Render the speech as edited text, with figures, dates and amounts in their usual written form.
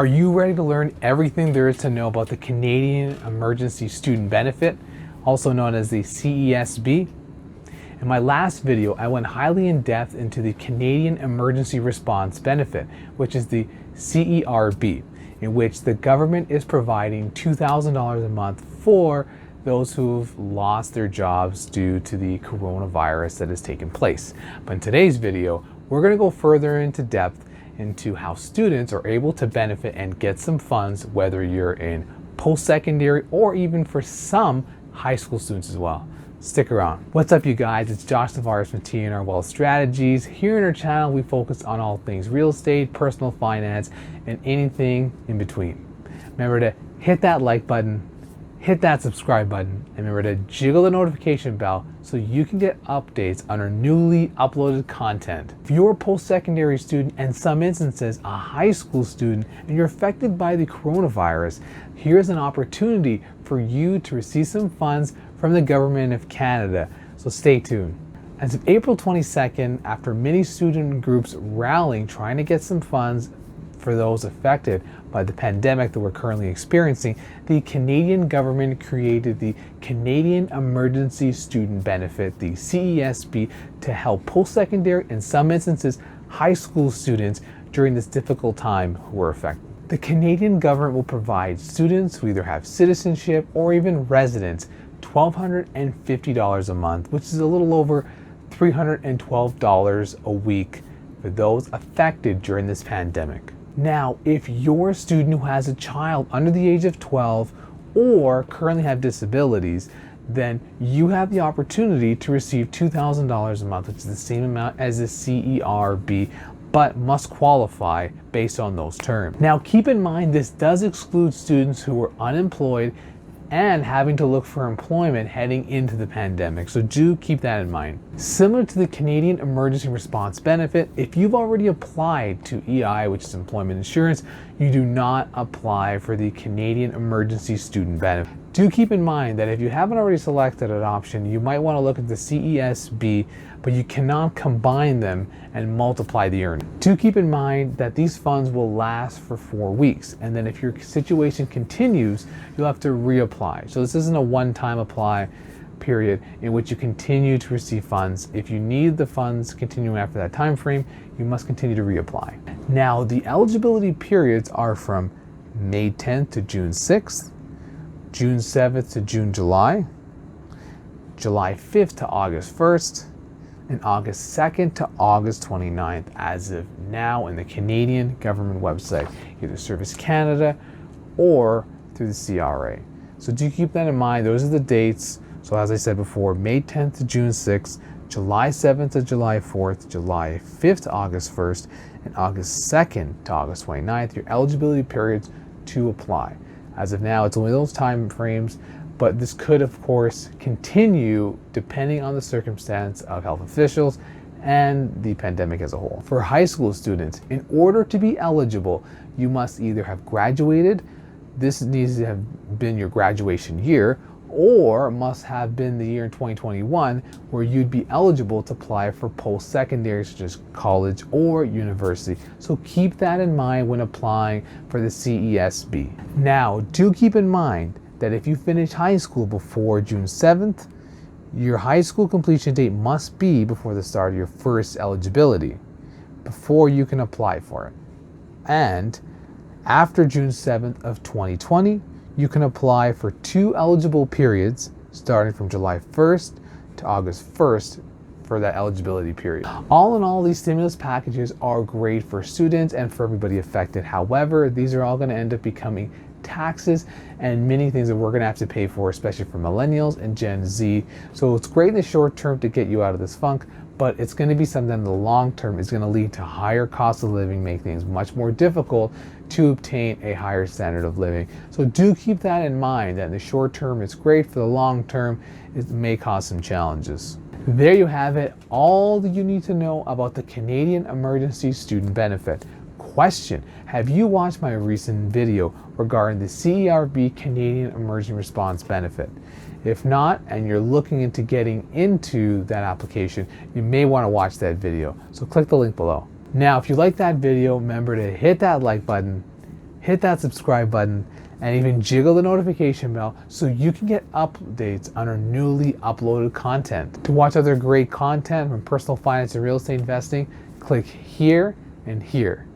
Are you ready to learn everything there is to know about the Canadian Emergency Student Benefit, also known as the CESB? In my last video, I went highly in depth into the Canadian Emergency Response Benefit, which is the CERB, in which the government is providing $2,000 a month for those who've lost their jobs due to the coronavirus that has taken place. But in today's video, we're going to go further into depth into how students are able to benefit and get some funds, whether you're in post-secondary or even for some high school students as well. Stick around. What's up, you guys? It's Josh Tavares from TNR Wealth Strategies. Here in our channel, we focus on all things real estate, personal finance, and anything in between. Remember to hit that like button, hit that subscribe button, and remember to jiggle the notification bell so you can get updates on our newly uploaded content. If you're a post-secondary student and some instances a high school student and you're affected by the coronavirus, here's an opportunity for you to receive some funds from the government of Canada, so stay tuned. As of April 22nd, after many student groups rallying trying to get some funds for those affected by the pandemic that we're currently experiencing, the Canadian government created the Canadian Emergency Student Benefit, the CESB, to help post-secondary and some instances high school students during this difficult time who were affected. The Canadian government will provide students who either have citizenship or even residence $1,250 a month, which is a little over $312 a week for those affected during this pandemic. Now, if you're a student who has a child under the age of 12 or currently have disabilities, then you have the opportunity to receive $2,000 a month, which is the same amount as the CERB, but must qualify based on those terms. Now, keep in mind, this does exclude students who are unemployed and having to look for employment heading into the pandemic. So do keep that in mind. Similar to the Canadian Emergency Response Benefit, if you've already applied to EI, which is employment insurance, you do not apply for the Canadian Emergency Student Benefit. Do keep in mind that if you haven't already selected an option, you might want to look at the CESB, but you cannot combine them and multiply the earnings. Do keep in mind that these funds will last for 4 weeks, and then if your situation continues, you'll have to reapply. So this isn't a one-time apply period in which you continue to receive funds. If you need the funds continuing after that time frame, you must continue to reapply. Now, the eligibility periods are from May 10th to June 6th, June 7th to July 5th to August 1st, and August 2nd to August 29th as of now in the Canadian government website, either Service Canada or through the CRA. So do keep that in mind. Those are the dates. So as I said before, May 10th to June 6th, July 7th to July 4th, July 5th to August 1st, and August 2nd to August 29th, your eligibility periods to apply. As of now, it's only those time frames, but this could, of course, continue depending on the circumstance of health officials and the pandemic as a whole. For high school students, in order to be eligible, you must either have graduated, this needs to have been your graduation year, or must have been the year in 2021 where you'd be eligible to apply for post-secondary, such as college or university. So keep that in mind when applying for the CESB. Now, do keep in mind that if you finish high school before June 7th, your high school completion date must be before the start of your first eligibility, before you can apply for it. And after June 7th of 2020, you can apply for 2 eligible periods starting from July 1st to August 1st for that eligibility period. All in all, these stimulus packages are great for students and for everybody affected. However, these are all going to end up becoming taxes and many things that we're going to have to pay for, especially for millennials and Gen Z. So it's great in the short term to get you out of this funk, but it's going to be something in the long term is going to lead to higher cost of living, make things much more difficult to obtain a higher standard of living. So do keep that in mind, that in the short term it's great, for the long term it may cause some challenges. There you have it, all that you need to know about the Canadian Emergency Student Benefit. Question: have you watched my recent video regarding the CERB Canadian Emergency Response Benefit? If not, and you're looking into getting into that application, you may want to watch that video. So click the link below. Now, if you like that video, remember to hit that like button, hit that subscribe button, and even jiggle the notification bell so you can get updates on our newly uploaded content. To watch other great content from personal finance and real estate investing, click here and here.